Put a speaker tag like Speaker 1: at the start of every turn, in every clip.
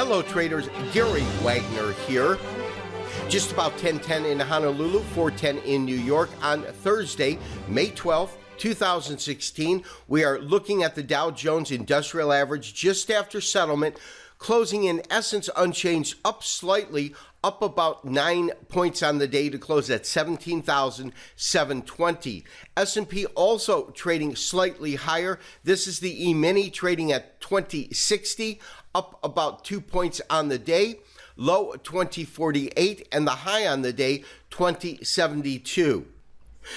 Speaker 1: Hello traders, Gary Wagner here. Just about 10:10 in Honolulu, 4:10 in New York on Thursday, May 12th, 2016. We are looking at the Dow Jones Industrial Average just after settlement, closing in essence unchanged, up slightly, up about 9 points on the day to close at 17,720. S&P also trading slightly higher. This is the E-mini trading at 2060, up about 2 points on the day. Low 2048 and the high on the day 2072.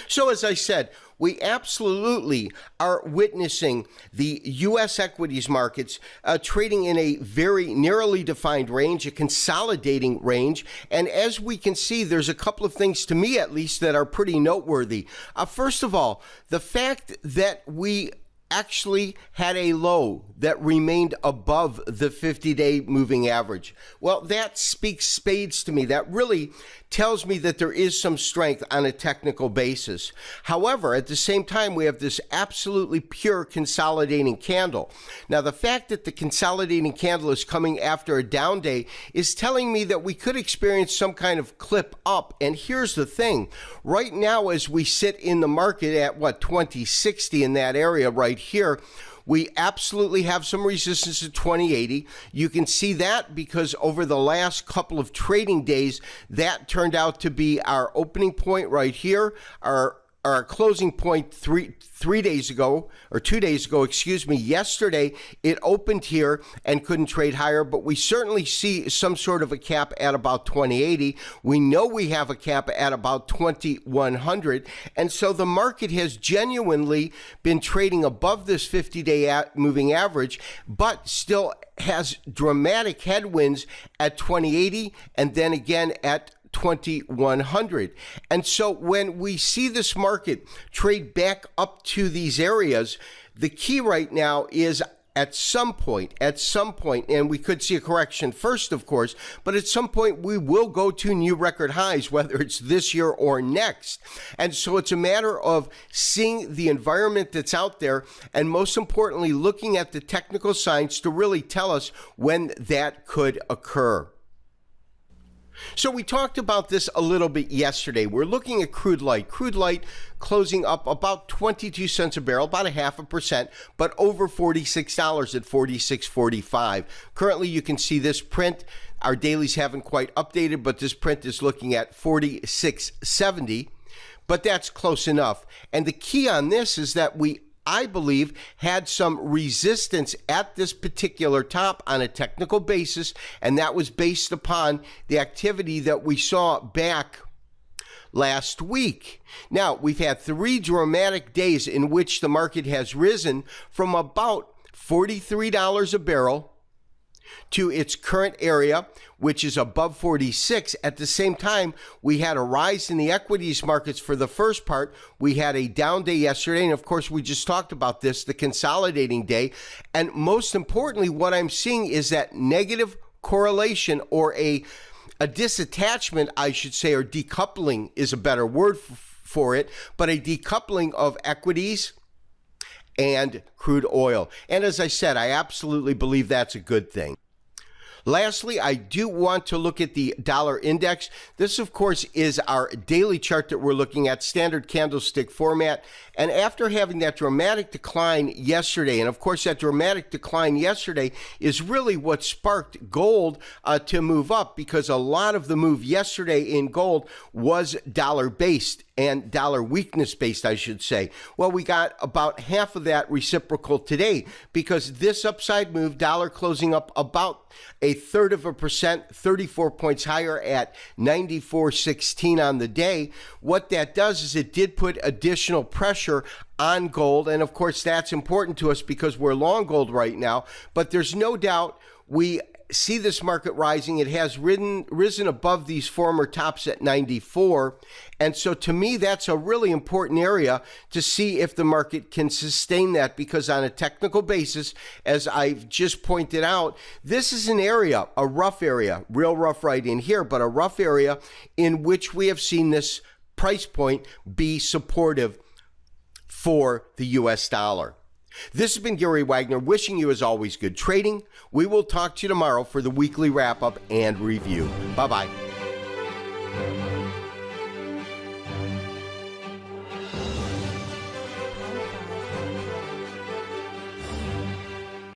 Speaker 1: So as I said, we absolutely are witnessing the U.S. equities markets trading in a very narrowly defined range, a consolidating range. And as we can see, there's a couple of things, to me at least, that are pretty noteworthy. First of all, the fact that we actually had a low that remained above the 50-day moving average. Well, that speaks spades to me. That really tells me that there is some strength on a technical basis. However, at the same time, we have this absolutely pure consolidating candle. Now, the fact that the consolidating candle is coming after a down day is telling me that we could experience some kind of clip up. And here's the thing. Right now, as we sit in the market at, 2060 in that area right here, we absolutely have some resistance at 2080. You can see that because over the last couple of trading days, that turned out to be our opening point right here, our closing point three days ago, or 2 days ago, yesterday, it opened here and couldn't trade higher, but we certainly see some sort of a cap at about 2080. We know we have a cap at about 2100, and so the market has genuinely been trading above this 50-day moving average, but still has dramatic headwinds at 2080 and then again at 2100. And so when we see this market trade back up to these areas, the key right now is at some point, and we could see a correction first, of course, but at some point we will go to new record highs, whether it's this year or next. And so it's a matter of seeing the environment that's out there, and most importantly, looking at the technical signs to really tell us when that could occur. So we talked about this a little bit yesterday. We're looking at crude light. Crude light closing up about 22 cents a barrel, about 0.5%, but over $46 at $46.45. Currently, you can see this print. Our dailies haven't quite updated, but this print is looking at $46.70, but that's close enough. And the key on this is that I believe, had some resistance at this particular top on a technical basis, and that was based upon the activity that we saw back last week. Now, we've had 3 dramatic days in which the market has risen from about $43 a barrel to its current area, which is above 46. At the same time, we had a rise in the equities markets for the first part. We had a down day yesterday, and of course, we just talked about this, the consolidating day. And most importantly, what I'm seeing is that negative correlation, or a disattachment, I should say, or decoupling is a better word for it, but a decoupling of equities and crude oil. And as I said, I absolutely believe that's a good thing. Lastly, I do want to look at the dollar index. This, of course, is our daily chart that we're looking at, standard candlestick format. And after having that dramatic decline yesterday, and of course that dramatic decline yesterday is really what sparked gold to move up, because a lot of the move yesterday in gold was dollar-based and dollar weakness based, I should say. Well, we got about half of that reciprocal today, because this upside move, dollar closing up about 0.33%, 34 points higher at 94.16 on the day. What that does is it did put additional pressure on gold, and of course that's important to us because we're long gold right now, but there's no doubt we see this market rising. It has risen above these former tops at 94. And so to me, that's a really important area to see if the market can sustain that, because on a technical basis, as I've just pointed out, this is an area, a rough area, real rough right in here, but a rough area in which we have seen this price point be supportive for the US dollar. This has been Gary Wagner wishing you, as always, good trading. We will talk to you tomorrow for the weekly wrap-up and review. Bye-bye.